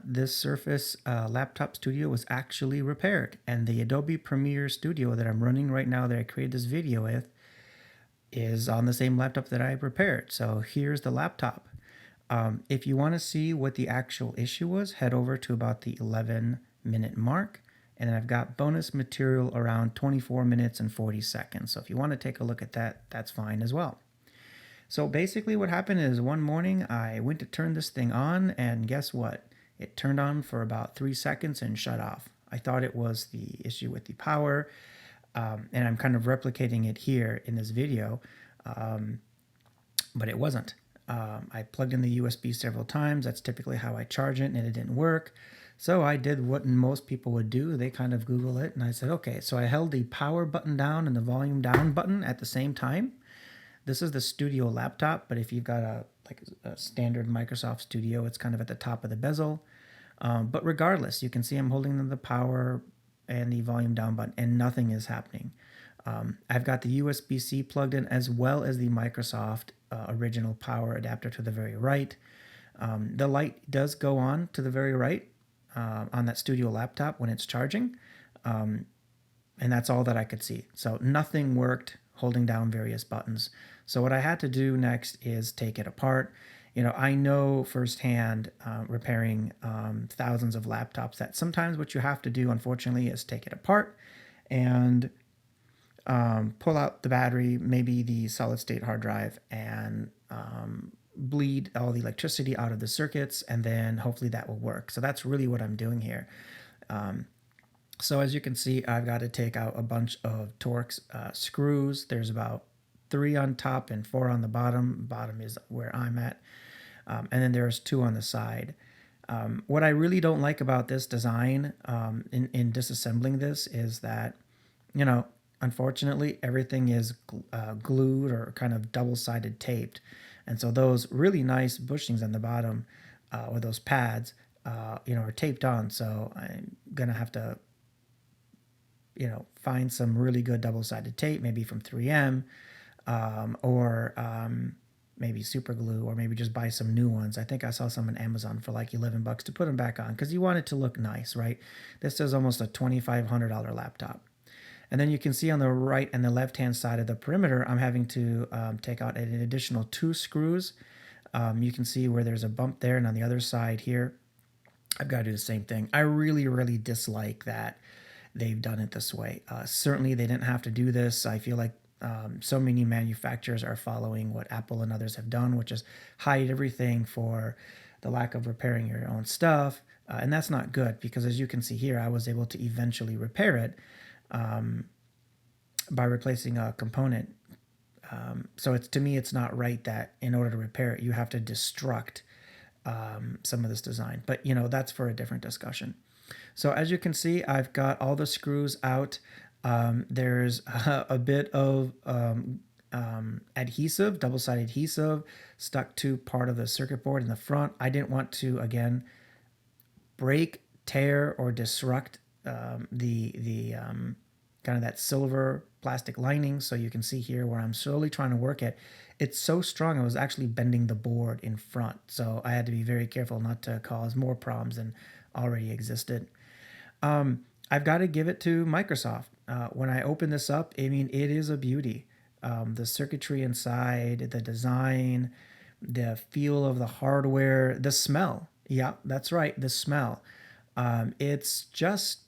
this Surface Laptop Studio was actually repaired, and the Adobe Premiere Studio that I'm running right now that I created this video with is on the same laptop that I repaired. So here's the laptop. If you want to see what the actual issue was, head over to about the 11-minute mark, and then I've got bonus material around 24 minutes and 40 seconds. So if you want to take a look at that, that's fine as well. So basically what happened is one morning I went to turn this thing on, and guess what? It turned on for about 3 seconds and shut off. I thought it was the issue with the power, and I'm kind of replicating it here in this video, but it wasn't. I plugged in the USB several times. That's typically how I charge it, and it didn't work. So I did what most people would do. They kind of Google it, and I said, okay. So I held the power button down and the volume down button at the same time. This is the Studio laptop, but if you've got a standard Microsoft Studio, it's kind of at the top of the bezel. But regardless, you can see I'm holding the power and the volume down button, and nothing is happening. I've got the USB-C plugged in as well as the Microsoft original power adapter to the very right. The light does go on to the very right on that Studio laptop when it's charging, and that's all that I could see. So nothing worked holding down various buttons. So what I had to do next is take it apart. You know, I know firsthand repairing thousands of laptops that sometimes what you have to do, unfortunately, is take it apart and pull out the battery, maybe the solid state hard drive, and bleed all the electricity out of the circuits, and then hopefully that will work. So that's really what I'm doing here. So as you can see, I've got to take out a bunch of Torx screws. There's about 3 on top and 4 on the bottom. Bottom is where I'm at. And then there's 2 on the side. What I really don't like about this design in disassembling this is that, you know, unfortunately, everything is glued or kind of double-sided taped. And so those really nice bushings on the bottom or those pads, you know, are taped on. So I'm going to have to, you know, find some really good double-sided tape, maybe from 3M, or maybe super glue, or maybe just buy some new ones. I think I saw some on Amazon for like $11 to put them back on because you want it to look nice, right? This is almost a $2,500 laptop. And then you can see on the right and the left-hand side of the perimeter, I'm having to take out an additional 2 screws. You can see where there's a bump there, and on the other side here, I've got to do the same thing. I really, really dislike that they've done it this way. Certainly, they didn't have to do this. I feel like so many manufacturers are following what Apple and others have done, which is hide everything for the lack of repairing your own stuff. And that's not good because, as you can see here, I was able to eventually repair it by replacing a component. So to me, it's not right that in order to repair it, you have to destruct some of this design. But, you know, that's for a different discussion. So as you can see, I've got all the screws out. There's a bit of adhesive, double-sided adhesive, stuck to part of the circuit board in the front. I didn't want to, again, break, tear, or disrupt the kind of that silver plastic lining. So you can see here where I'm slowly trying to work it. It's so strong, I was actually bending the board in front. So I had to be very careful not to cause more problems than already existed. I've got to give it to Microsoft. When I open this up, I mean, it is a beauty. The circuitry inside, the design, the feel of the hardware, the smell. Yeah, that's right, the smell. It's just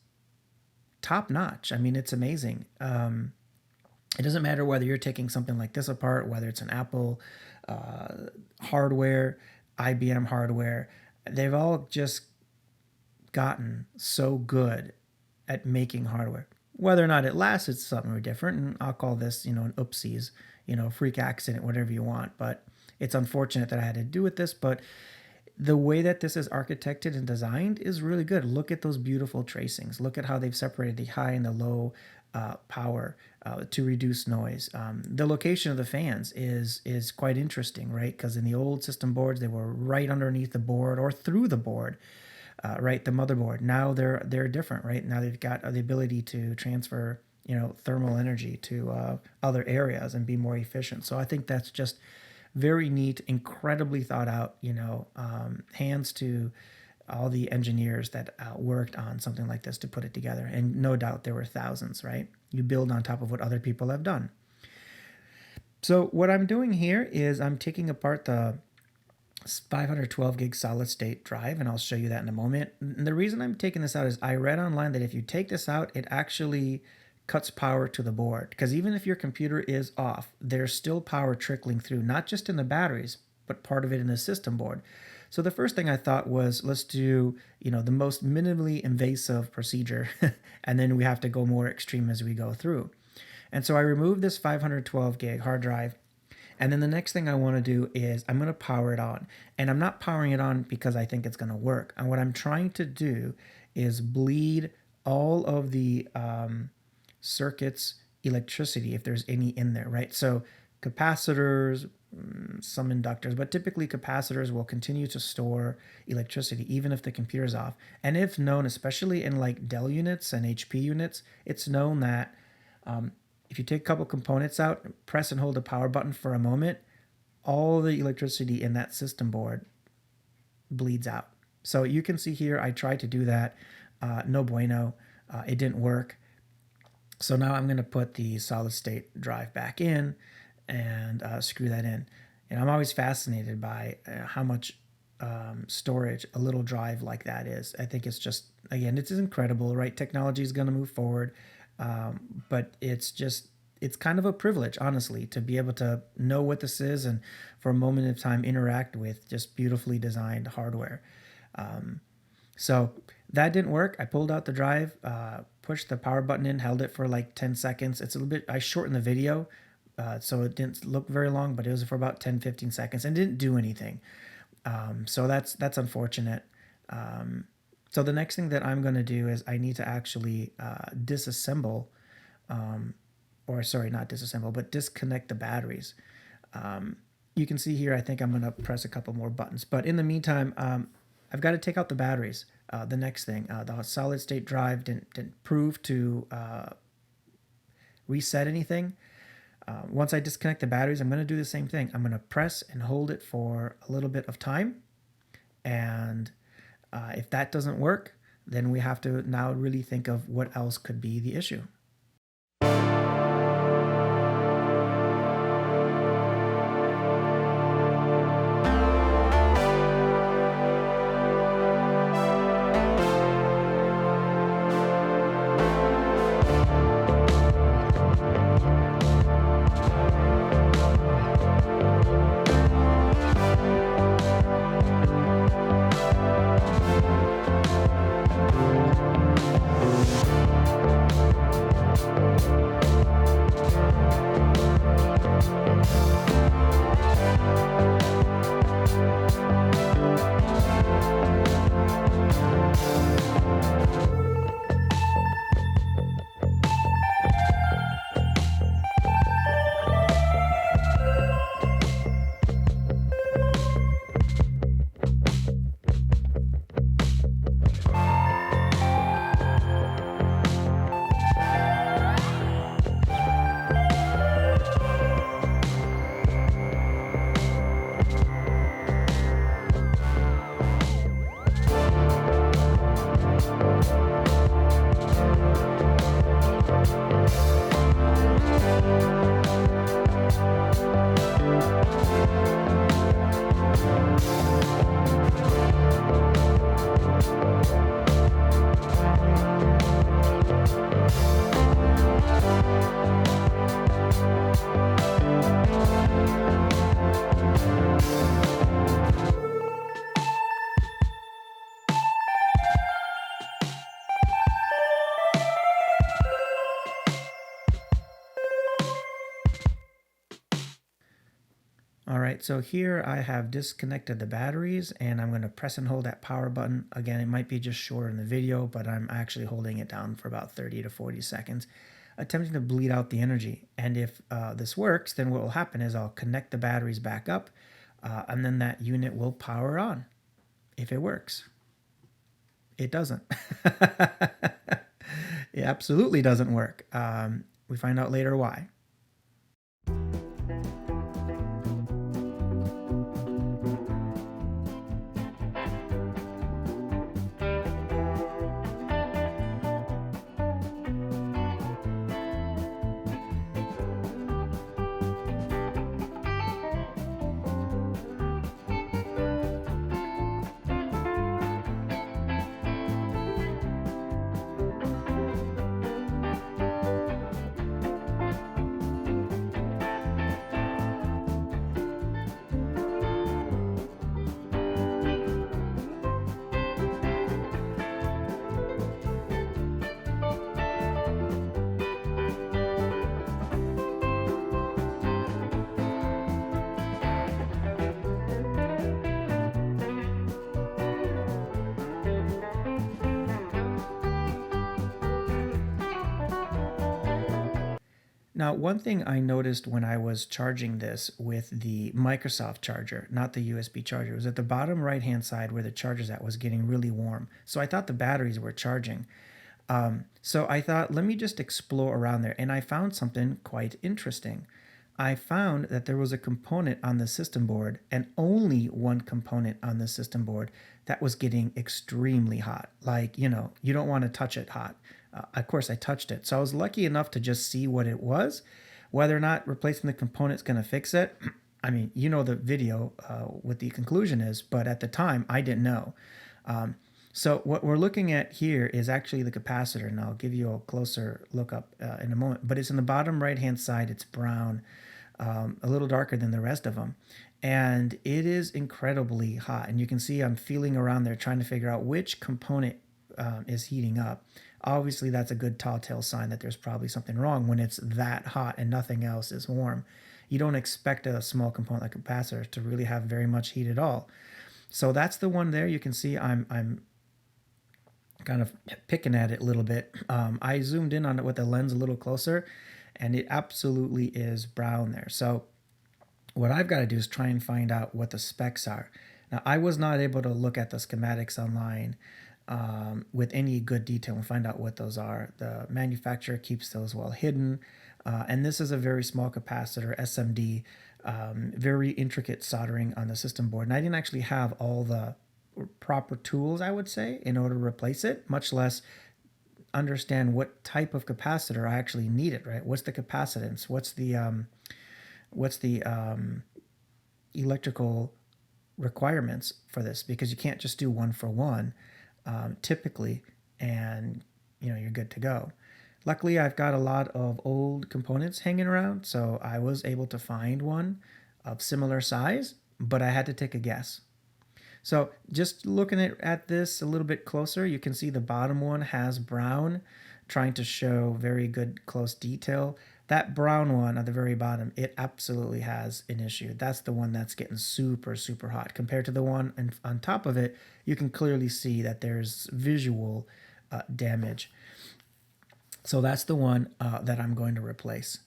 top notch. I mean, it's amazing. It doesn't matter whether you're taking something like this apart, whether it's an Apple hardware, IBM hardware. They've all just gotten so good at making hardware. Whether or not it lasts, it's something different, and I'll call this, you know, an oopsies, you know, freak accident, whatever you want. But it's unfortunate that I had to do with this, but the way that this is architected and designed is really good. Look at those beautiful tracings. Look at how they've separated the high and the low power to reduce noise. The location of the fans is quite interesting, right? Because in the old system boards, they were right underneath the board or through the board, right? The motherboard. Now they're different, right? Now they've got the ability to transfer, you know, thermal energy to other areas and be more efficient. So I think that's just very neat, incredibly thought out, you know, hands to all the engineers that worked on something like this to put it together. And no doubt there were thousands, right? You build on top of what other people have done. So what I'm doing here is I'm taking apart the 512 gig solid state drive, and I'll show you that in a moment. And the reason I'm taking this out is I read online that if you take this out, it actually cuts power to the board, because even if your computer is off, there's still power trickling through, not just in the batteries, but part of it in the system board. So the first thing I thought was, let's do, the most minimally invasive procedure, and then we have to go more extreme as we go through. And so I removed this 512 gig hard drive. And then the next thing I want to do is I'm going to power it on. And I'm not powering it on because I think it's going to work. And what I'm trying to do is bleed all of the circuits electricity, if there's any in there, right? So capacitors, some inductors, but typically capacitors will continue to store electricity even if the computer's off. And if known, especially in like Dell units and HP units, it's known that if you take a couple components out, press and hold the power button for a moment, all the electricity in that system board bleeds out. So you can see here, I tried to do that. No bueno. It didn't work. So now I'm going to put the solid state drive back in and screw that in. And I'm always fascinated by how much storage a little drive like that is. I think it's just, again, it's incredible, right? Technology is going to move forward. But it's kind of a privilege, honestly, to be able to know what this is and for a moment of time interact with just beautifully designed hardware. So that didn't work. I pulled out the drive, pushed the power button in, held it for like 10 seconds. It's a little bit, I shortened the video, so it didn't look very long, but it was for about 10, 15 seconds and didn't do anything. So that's unfortunate. So the next thing that I'm going to do is I need to actually disassemble, not disassemble, but disconnect the batteries. You can see here, I think I'm going to press a couple more buttons. But in the meantime, I've got to take out the batteries. The next thing, the solid state drive didn't prove to reset anything. Once I disconnect the batteries, I'm going to do the same thing. I'm going to press and hold it for a little bit of time. And if that doesn't work, then we have to now really think of what else could be the issue. All right, so here I have disconnected the batteries and I'm going to press and hold that power button. Again, it might be just short in the video, but I'm actually holding it down for about 30 to 40 seconds, attempting to bleed out the energy. And if this works, then what will happen is I'll connect the batteries back up and then that unit will power on if it works. It doesn't. It absolutely doesn't work. We find out later why. Now, one thing I noticed when I was charging this with the Microsoft charger, not the USB charger, was at the bottom right hand side where the charger's at was getting really warm. So I thought the batteries were charging. So I thought, let me just explore around there. And I found something quite interesting. I found that there was a component on the system board, and only one component on the system board, that was getting extremely hot. Like, you don't want to touch it hot. Of course, I touched it. So I was lucky enough to just see what it was. Whether or not replacing the component's going to fix it, I mean, the video, what the conclusion is, but at the time, I didn't know. So what we're looking at here is actually the capacitor, and I'll give you a closer look up in a moment. But it's in the bottom right-hand side. It's brown, a little darker than the rest of them. And it is incredibly hot. And you can see I'm feeling around there trying to figure out which component is heating up. Obviously, that's a good telltale sign that there's probably something wrong when it's that hot and nothing else is warm. You don't expect a small component like a capacitor to really have very much heat at all. So that's the one there. You can see I'm kind of picking at it a little bit. I zoomed in on it with the lens a little closer, and it absolutely is brown there. So what I've got to do is try and find out what the specs are. Now, I was not able to look at the schematics online with any good detail and find out what those are. The manufacturer keeps those well hidden. And this is a very small capacitor, SMD, very intricate soldering on the system board. And I didn't actually have all the proper tools, I would say, in order to replace it, much less understand what type of capacitor I actually needed, right? What's the capacitance? What's the electrical requirements for this? Because you can't just do one for one typically, and you're good to go. Luckily, I've got a lot of old components hanging around, so I was able to find one of similar size, but I had to take a guess. So just looking at this a little bit closer, you can see the bottom one has brown, trying to show very good close detail. That brown one at the very bottom, it absolutely has an issue. That's the one that's getting super, super hot. Compared to the one on top of it, you can clearly see that there's visual damage. So that's the one that I'm going to replace.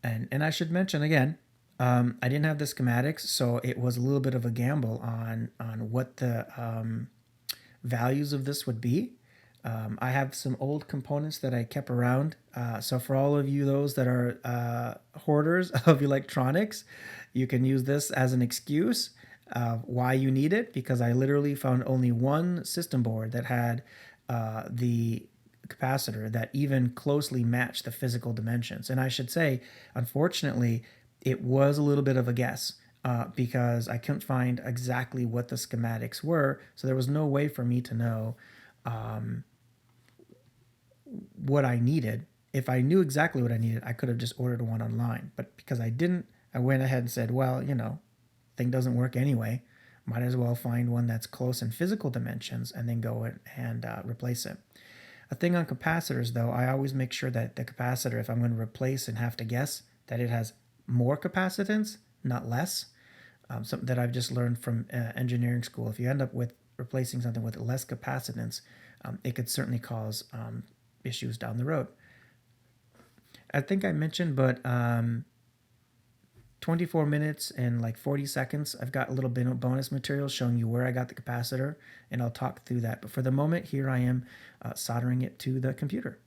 And I should mention again, I didn't have the schematics, so it was a little bit of a gamble on what the values of this would be. I have some old components that I kept around. So for all of you, those that are hoarders of electronics, you can use this as an excuse why you need it, because I literally found only one system board that had the capacitor that even closely matched the physical dimensions. And I should say, unfortunately, it was a little bit of a guess because I couldn't find exactly what the schematics were. So there was no way for me to know what I needed. If I knew exactly what I needed, I could have just ordered one online. But because I didn't, I went ahead and said, well, thing doesn't work anyway. Might as well find one that's close in physical dimensions and then go and replace it. A thing on capacitors, though, I always make sure that the capacitor, if I'm going to replace and have to guess, that it has more capacitance, not less. Something that I've just learned from engineering school. If you end up with replacing something with less capacitance, it could certainly cause issues down the road. I think I mentioned, but 24 minutes and like 40 seconds, I've got a little bit of bonus material showing you where I got the capacitor, and I'll talk through that. But for the moment, here I am soldering it to the computer.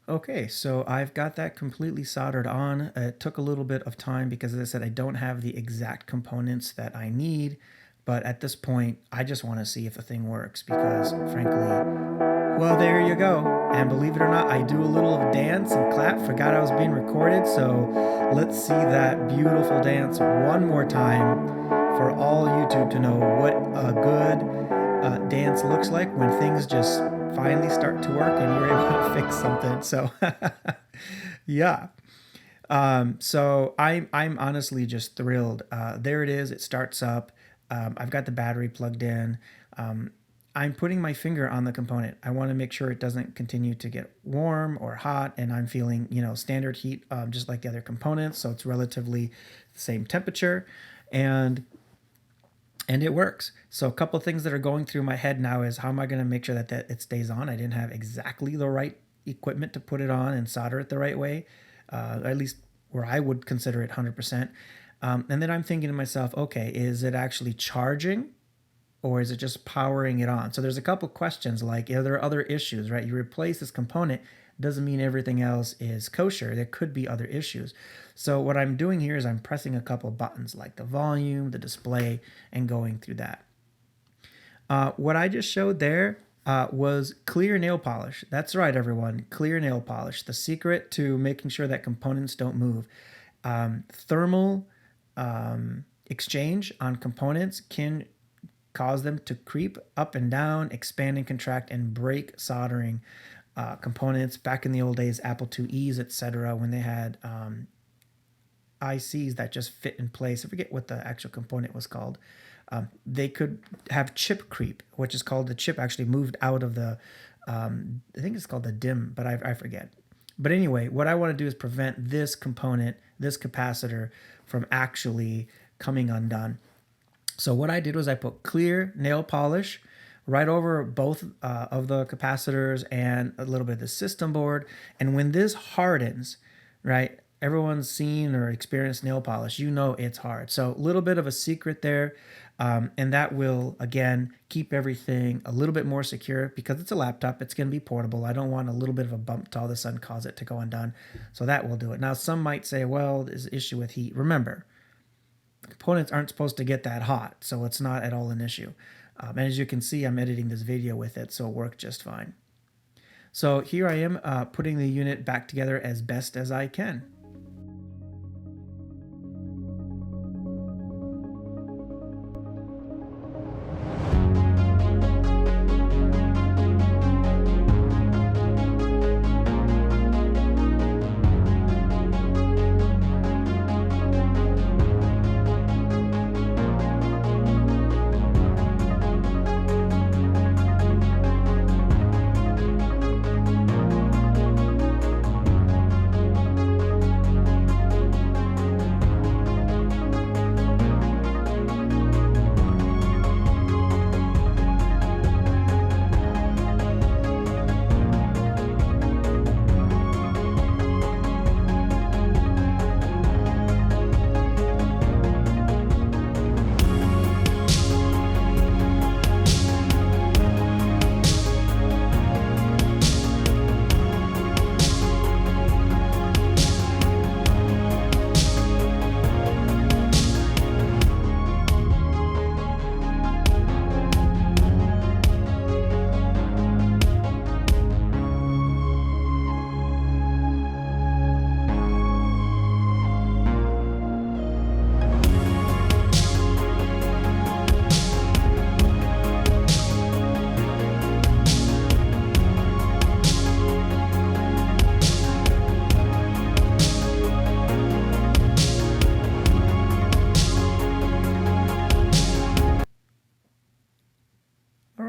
Okay, so I've got that completely soldered on. It took a little bit of time because, as I said, I don't have the exact components that I need. But at this point, I just want to see if the thing works because, frankly, well, there you go. And believe it or not, I do a little dance and clap. Forgot I was being recorded. So let's see that beautiful dance one more time for all YouTube to know what a good dance looks like when things just finally start to work and you're able to fix something. So, yeah. So I'm honestly just thrilled. There it is. It starts up. I've got the battery plugged in. I'm putting my finger on the component. I want to make sure it doesn't continue to get warm or hot, and I'm feeling, standard heat, just like the other components. So it's relatively the same temperature, and it works. So a couple of things that are going through my head now is how am I going to make sure that it stays on? I didn't have exactly the right equipment to put it on and solder it the right way, at least where I would consider it 100%. And then I'm thinking to myself, okay, is it actually charging or is it just powering it on? So there's a couple questions like, are there other issues, right? You replace this component, doesn't mean everything else is kosher. There could be other issues. So what I'm doing here is I'm pressing a couple of buttons like the volume, the display, and going through that. What I just showed there was clear nail polish. That's right, everyone, clear nail polish. The secret to making sure that components don't move. Thermal exchange on components can cause them to creep up and down, expand and contract, and break soldering components. Back in the old days, Apple IIe's, etc., when they had ICs that just fit in place. I forget what the actual component was called. They could have chip creep, which is called the chip actually moved out of the, I think it's called the DIMM, but I forget. But anyway, what I want to do is prevent this component, this capacitor, from actually coming undone. So what I did was I put clear nail polish right over both of the capacitors and a little bit of the system board. And when this hardens, right, everyone's seen or experienced nail polish, it's hard. So a little bit of a secret there. And that will, again, keep everything a little bit more secure because it's a laptop. It's going to be portable. I don't want a little bit of a bump to all of a sudden cause it to go undone. So that will do it. Now, some might say, well, there's an issue with heat. Remember, components aren't supposed to get that hot, so it's not at all an issue. And as you can see, I'm editing this video with it, so it worked just fine. So here I am putting the unit back together as best as I can.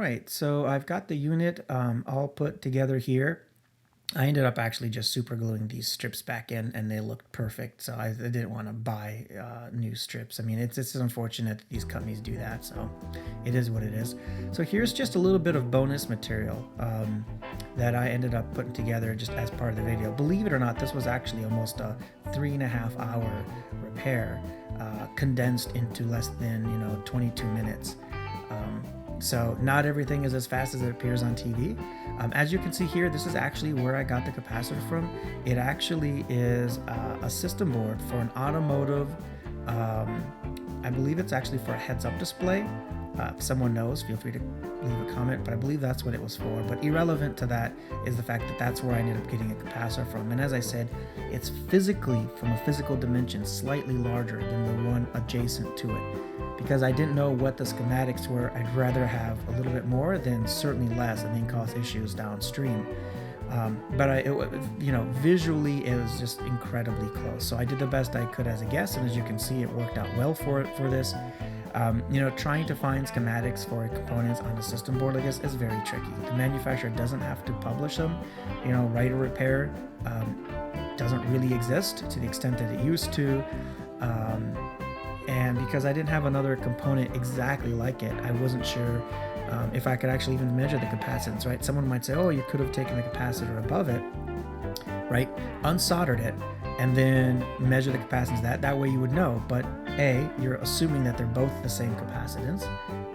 right, so I've got the unit all put together here. I ended up actually just super gluing these strips back in and they looked perfect. So I didn't want to buy new strips. I mean, it's unfortunate that these companies do that. So it is what it is. So here's just a little bit of bonus material that I ended up putting together just as part of the video. Believe it or not, this was actually almost a 3.5 hour repair condensed into less than 22 minutes. So not everything is as fast as it appears on TV. As you can see here, this is actually where I got the capacitor from. It actually is a system board for an automotive, I believe it's actually for a heads-up display. If someone knows, feel free to leave a comment, but I believe that's what it was for. But irrelevant to that is the fact that that's where I ended up getting a capacitor from. And as I said, it's physically, from a physical dimension, slightly larger than the one adjacent to it. Because I didn't know what the schematics were, I'd rather have a little bit more than certainly less and then cause issues downstream. But visually it was just incredibly close. So I did the best I could as a guess, and as you can see, it worked out well for this. Trying to find schematics for components on a system board like this is very tricky. The manufacturer doesn't have to publish them. Right or repair doesn't really exist to the extent that it used to. And because I didn't have another component exactly like it, I wasn't sure if I could actually even measure the capacitance, right? Someone might say, oh, you could have taken the capacitor above it, right? Unsoldered it, and then measure the capacitance. That way you would know. But A, you're assuming that they're both the same capacitance.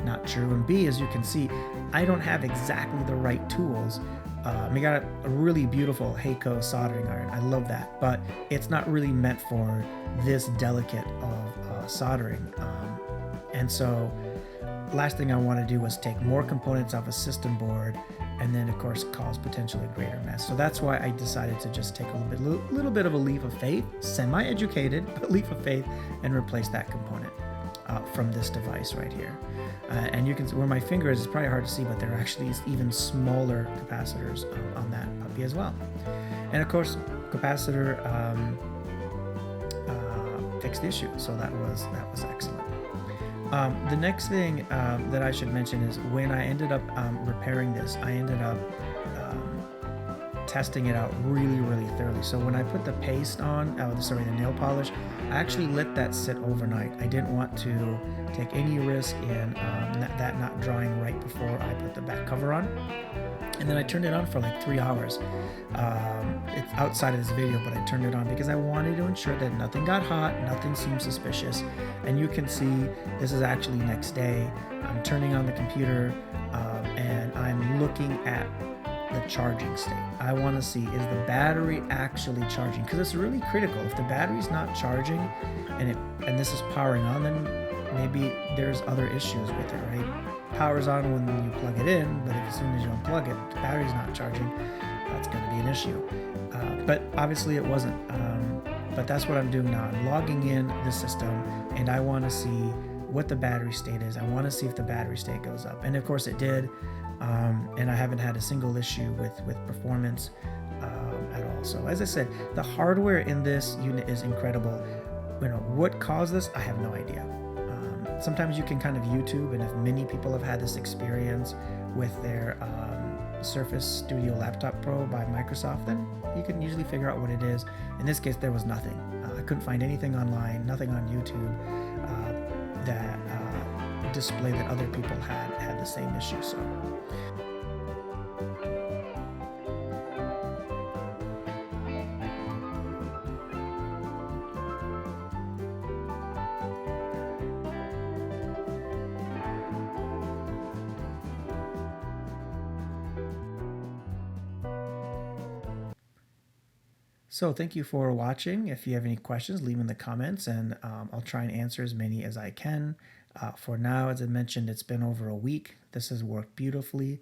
Not true. And B, as you can see, I don't have exactly the right tools. I got a really beautiful Heiko soldering iron. I love that, but it's not really meant for this delicate of soldering. And so last thing I want to do was take more components off a system board and then of course cause potentially a greater mess. So that's why I decided to just take a little bit of a leap of faith, semi-educated, but leap of faith, and replace that component from this device right here. And you can see where my finger is, it's probably hard to see, but there are actually even smaller capacitors on that puppy as well. And of course, capacitor fixed the issue, so that was excellent. The next thing that I should mention is when I ended up repairing this, I ended up testing it out really thoroughly. So when I put the paste on, the nail polish, I actually let that sit overnight. I didn't want to take any risk in that not drying right before I put the back cover on. And then I turned it on for like 3 hours. It's outside of this video, but I turned it on because I wanted to ensure that nothing got hot, nothing seemed suspicious. And you can see this is actually next day. I'm turning on the computer and I'm looking at the charging state. I want to see, is the battery actually charging? Because it's really critical. If the battery's not charging and this is powering on, then maybe there's other issues with it, right? Power's on when you plug it in, but as soon as you unplug it, the battery's not charging, that's going to be an issue. But obviously it wasn't. But that's what I'm doing now. I'm logging in the system, and I want to see what the battery state is. I want to see if the battery state goes up. And of course it did. And I haven't had a single issue with performance at all. So as I said, the hardware in this unit is incredible. What caused this, I have no idea. Sometimes you can kind of YouTube, and if many people have had this experience with their Surface Studio Laptop Pro by Microsoft, then you can usually figure out what it is. In this case, there was nothing. I couldn't find anything online, nothing on YouTube that displayed that other people had the same issue. So. So thank you for watching. If you have any questions, leave them in the comments, and I'll try and answer as many as I can. For now, as I mentioned, it's been over a week. This has worked beautifully,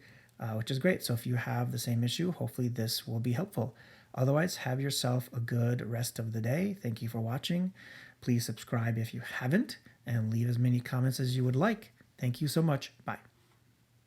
which is great. So if you have the same issue, hopefully this will be helpful. Otherwise, have yourself a good rest of the day. Thank you for watching. Please subscribe if you haven't, and leave as many comments as you would like. Thank you so much. Bye.